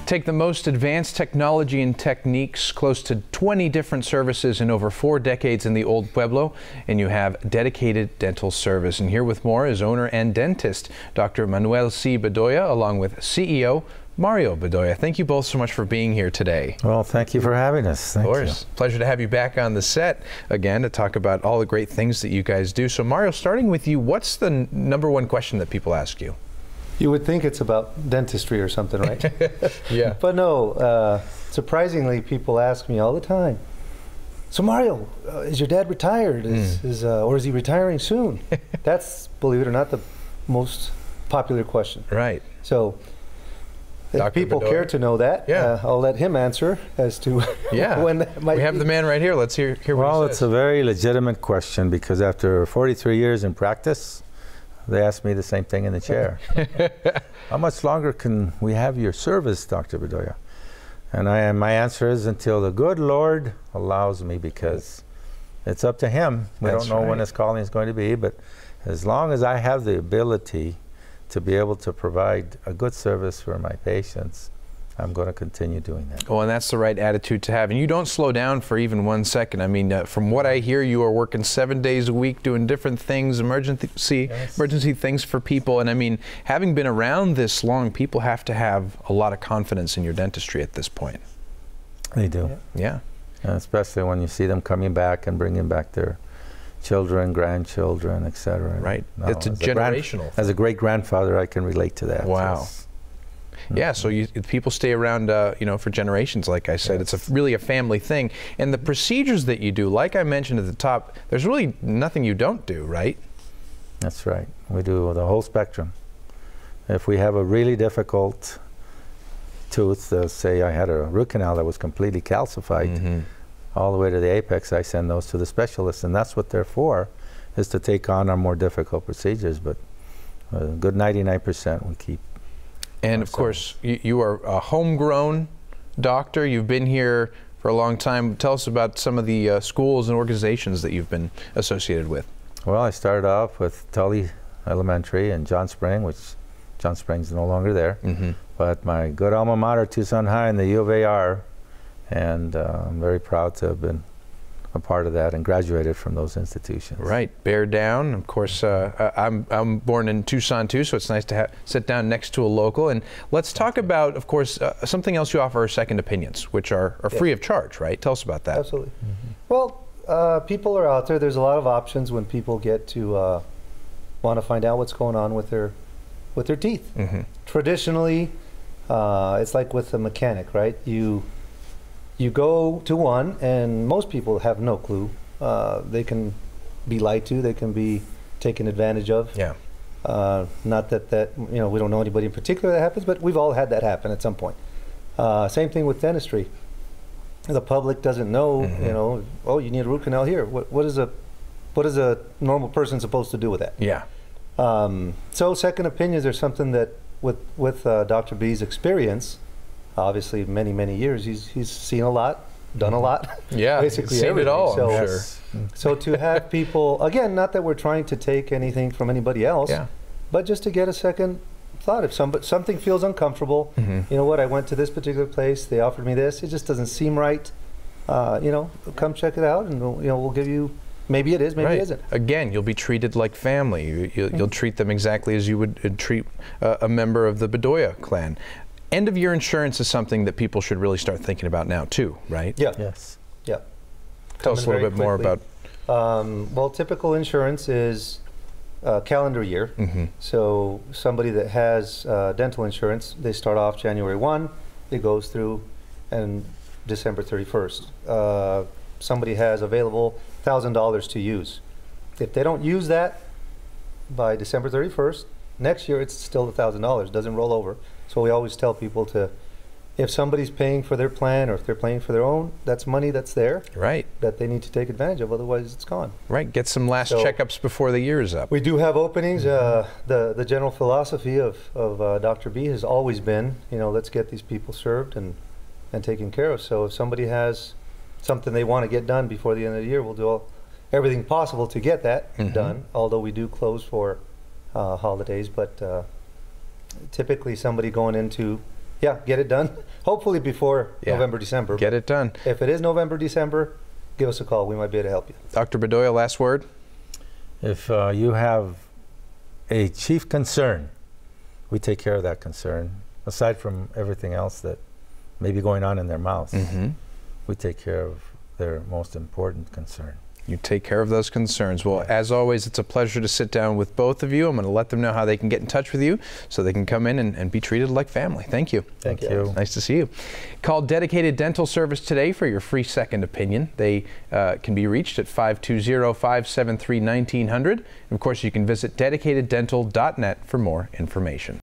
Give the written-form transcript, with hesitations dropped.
Take the most advanced technology and techniques, close to 20 different services in over 4 decades in the Old Pueblo, and you have dedicated dental service. And here with more is owner and dentist, Dr. Manuel C. Bedoya, along with CEO Mario Bedoya. Thank you both so much for being here today. Well, thank you for having us. Thank of course. You. Pleasure to have you back on the set again to talk about all the great things that you guys do. So Mario, starting with you, what's the #1 question that people ask you? You would think it's about dentistry or something, right? Yeah. But no, surprisingly, people ask me all the time, so Mario, is your dad retired? Or is he retiring soon? That's, believe it or not, the most popular question. Right. So if Dr. people Bedoya. care to know that, I'll let him answer as to when that might be. We have the man right here. Let's hear what he says. Well, it's a very legitimate question because after 43 years in practice, they asked me the same thing in the chair. How much longer can we have your service, Dr. Bedoya? And my answer is until the good Lord allows me, because it's up to him. We don't know when his calling is going to be, but as long as I have the ability to be able to provide a good service for my patients, I'm going to continue doing that. Oh, and that's the right attitude to have. And you don't slow down for even 1 second. I mean, from what I hear, you are working 7 days a week doing different things, emergency things for people. And I mean, having been around this long, people have to have a lot of confidence in your dentistry at this point. They do. Yeah. And especially when you see them coming back and bringing back their children, grandchildren, etc. Right. It's a generational. As a great-grandfather, I can relate to that. Wow. Yeah, so people stay around, you know, for generations. Like I said, it's really a family thing. And the procedures that you do, like I mentioned at the top, there's really nothing you don't do, right? That's right. We do the whole spectrum. If we have a really difficult tooth, say I had a root canal that was completely calcified, all the way to the apex, I send those to the specialist, and that's what they're for, is to take on our more difficult procedures. But a good 99% we keep. And of course, you are a homegrown doctor. You've been here for a long time. Tell us about some of the schools and organizations that you've been associated with. Well, I started off with Tully Elementary and John Spring, which John Spring's no longer there. But my good alma mater, Tucson High, and the U of A are, and I'm very proud to have been a part of that and graduated from those institutions. Right, bear down. Of course, I'm born in Tucson too, so it's nice to sit down next to a local. And let's talk about, of course, something else you offer are second opinions, which are free of charge, right? Tell us about that. Absolutely. Well, people are out there. There's a lot of options when people get to want to find out what's going on with their teeth. Traditionally, it's like with a mechanic, right? You go to one, and most people have no clue. They can be lied to. They can be taken advantage of. Yeah. Not that you know, we don't know anybody in particular that happens, but we've all had that happen at some point. Same thing with dentistry. The public doesn't know. You know, oh, you need a root canal here. What is a normal person supposed to do with that? Yeah. So second opinions are something that with Dr. B's experience. Obviously, many years, he's seen a lot, done a lot. Yeah, basically seen it all. So, I'm sure. So to have people, again, not that we're trying to take anything from anybody else, but just to get a second thought. If something feels uncomfortable, you know what? I went to this particular place. They offered me this. It just doesn't seem right. You know, come check it out, and we'll give you. Maybe it is, maybe it isn't. Again, you'll be treated like family. You'll treat them exactly as you would treat a member of the Bedoya clan. End of year insurance is something that people should really start thinking about now too, right? Yeah. Yes. Yeah. Tell us a little bit more about. Well, typical insurance is calendar year. So somebody that has dental insurance, they start off January 1, it goes through and December 31st. Somebody has available $1,000 to use. If they don't use that by December 31st, next year it's still $1,000, doesn't roll over. So we always tell people to, if somebody's paying for their plan or if they're paying for their own, that's money that's there. Right. That they need to take advantage of, otherwise it's gone. Right, get some last checkups before the year is up. We do have openings. The general philosophy of Dr. B has always been, you know, let's get these people served and taken care of. So if somebody has something they want to get done before the end of the year, we'll do everything possible to get that done, although we do close for holidays. But typically somebody going into Yeah, get it done. Hopefully before Yeah. November, December. Get it done. If it is November, December, give us a call. We might be able to help you. Dr. Bedoya, last word? If you have a chief concern, we take care of that concern. Aside from everything else that may be going on in their mouths, we take care of their most important concern. You take care of those concerns. Well, as always, it's a pleasure to sit down with both of you. I'm going to let them know how they can get in touch with you so they can come in and be treated like family. Thank you. Thank you. Nice to see you. Call Dedicated Dental Service today for your free second opinion. They can be reached at 520-573-1900. And of course, you can visit dedicateddental.net for more information.